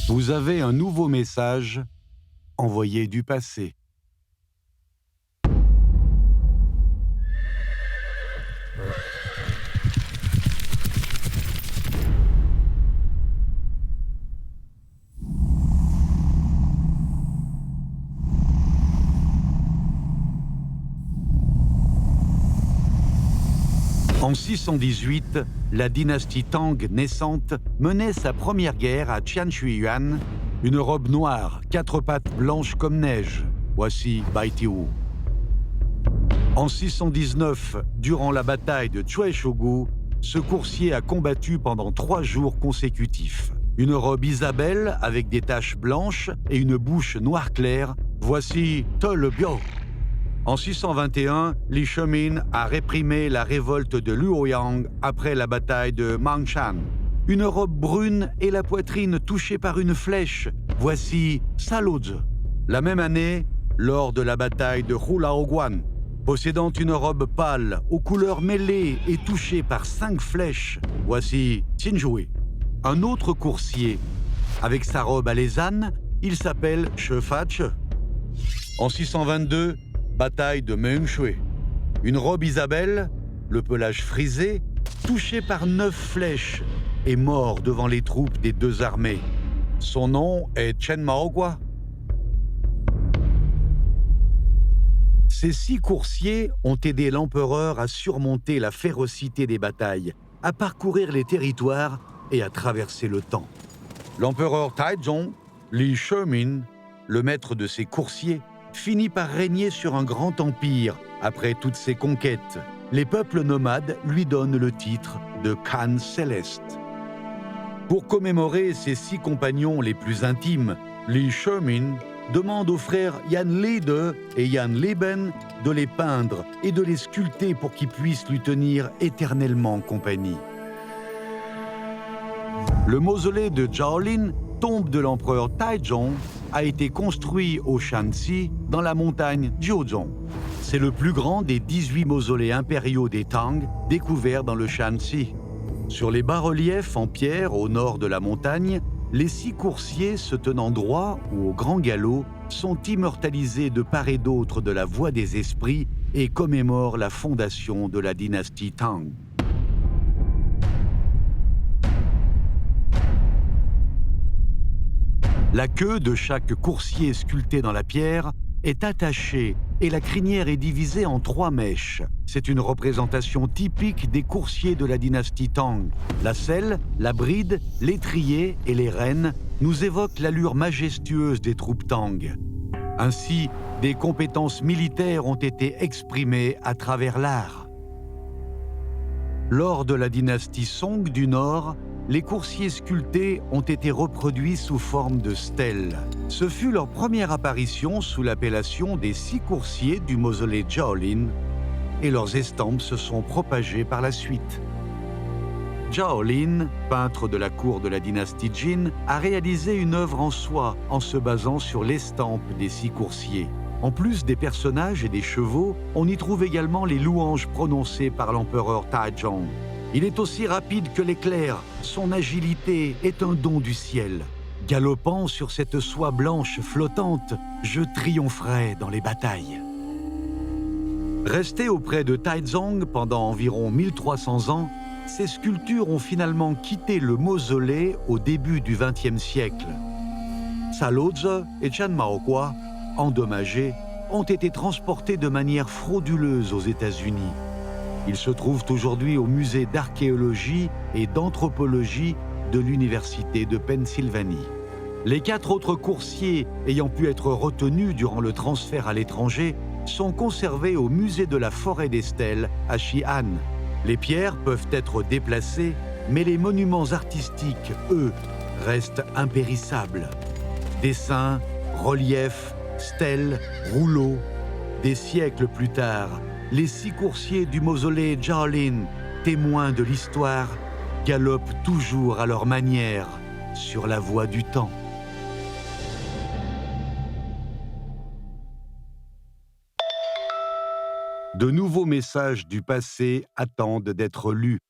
Vous avez un nouveau message envoyé du passé. En 618, la dynastie Tang naissante menait sa première guerre à Tianshuiyuan, une robe noire, 4 pattes blanches comme neige. Voici Baitiu. En 619, durant la bataille de Chuaishogu, ce coursier a combattu pendant 3 jours consécutifs. Une robe Isabelle avec des taches blanches et une bouche noire clair. Voici Tolebio. En 621, Li Shemin a réprimé la révolte de Luoyang après la bataille de Mangshan. Une robe brune et la poitrine touchée par une flèche. Voici Salozi. La même année, lors de la bataille de Hulaoguan, possédant une robe pâle aux couleurs mêlées et touchée par 5 flèches, voici Qinjui. Un autre coursier, avec sa robe alezane, il s'appelle Shefache. En 622, bataille de Meungshui. Une robe Isabelle, le pelage frisé, touché par 9 flèches, est mort devant les troupes des 2 armées. Son nom est Chen Maogua. Ces 6 coursiers ont aidé l'empereur à surmonter la férocité des batailles, à parcourir les territoires et à traverser le temps. L'empereur Taizong, Li Shemin, le maître de ces coursiers, finit par régner sur un grand empire après toutes ses conquêtes. Les peuples nomades lui donnent le titre de Khan Céleste. Pour commémorer ses 6 compagnons les plus intimes, Li Shemin demande aux frères Yan Lide et Yan Liben de les peindre et de les sculpter pour qu'ils puissent lui tenir éternellement compagnie. Le mausolée de Zhaolin, tombe de l'empereur Taizong, a été construit au Shanxi, dans la montagne Jiuzhong. C'est le plus grand des 18 mausolées impériaux des Tang découverts dans le Shanxi. Sur les bas-reliefs en pierre au nord de la montagne, les 6 coursiers se tenant droit ou au grand galop sont immortalisés de part et d'autre de la voie des esprits et commémorent la fondation de la dynastie Tang. La queue de chaque coursier sculpté dans la pierre est attachée et la crinière est divisée en 3 mèches. C'est une représentation typique des coursiers de la dynastie Tang. La selle, la bride, l'étrier et les rênes nous évoquent l'allure majestueuse des troupes Tang. Ainsi, des compétences militaires ont été exprimées à travers l'art. Lors de la dynastie Song du Nord, les coursiers sculptés ont été reproduits sous forme de stèles. Ce fut leur première apparition sous l'appellation des 6 coursiers du mausolée Zhaolin, et leurs estampes se sont propagées par la suite. Zhaolin, peintre de la cour de la dynastie Jin, a réalisé une œuvre en soi en se basant sur l'estampe des 6 coursiers. En plus des personnages et des chevaux, on y trouve également les louanges prononcées par l'empereur Taizong. Il est aussi rapide que l'éclair, son agilité est un don du ciel. Galopant sur cette soie blanche flottante, je triompherai dans les batailles. Restés auprès de Taizong pendant environ 1300 ans, ces sculptures ont finalement quitté le mausolée au début du XXe siècle. Salozi et Chen Maogua, endommagés, ont été transportés de manière frauduleuse aux États-Unis. Ils se trouvent aujourd'hui au musée d'archéologie et d'anthropologie de l'Université de Pennsylvanie. Les 4 autres coursiers ayant pu être retenus durant le transfert à l'étranger sont conservés au musée de la Forêt des Stèles à Xi'an. Les pierres peuvent être déplacées, mais les monuments artistiques, eux, restent impérissables. Dessins, reliefs, stèles, rouleaux. Des siècles plus tard, les 6 coursiers du mausolée Zhaolin, témoins de l'histoire, galopent toujours à leur manière sur la voie du temps. De nouveaux messages du passé attendent d'être lus.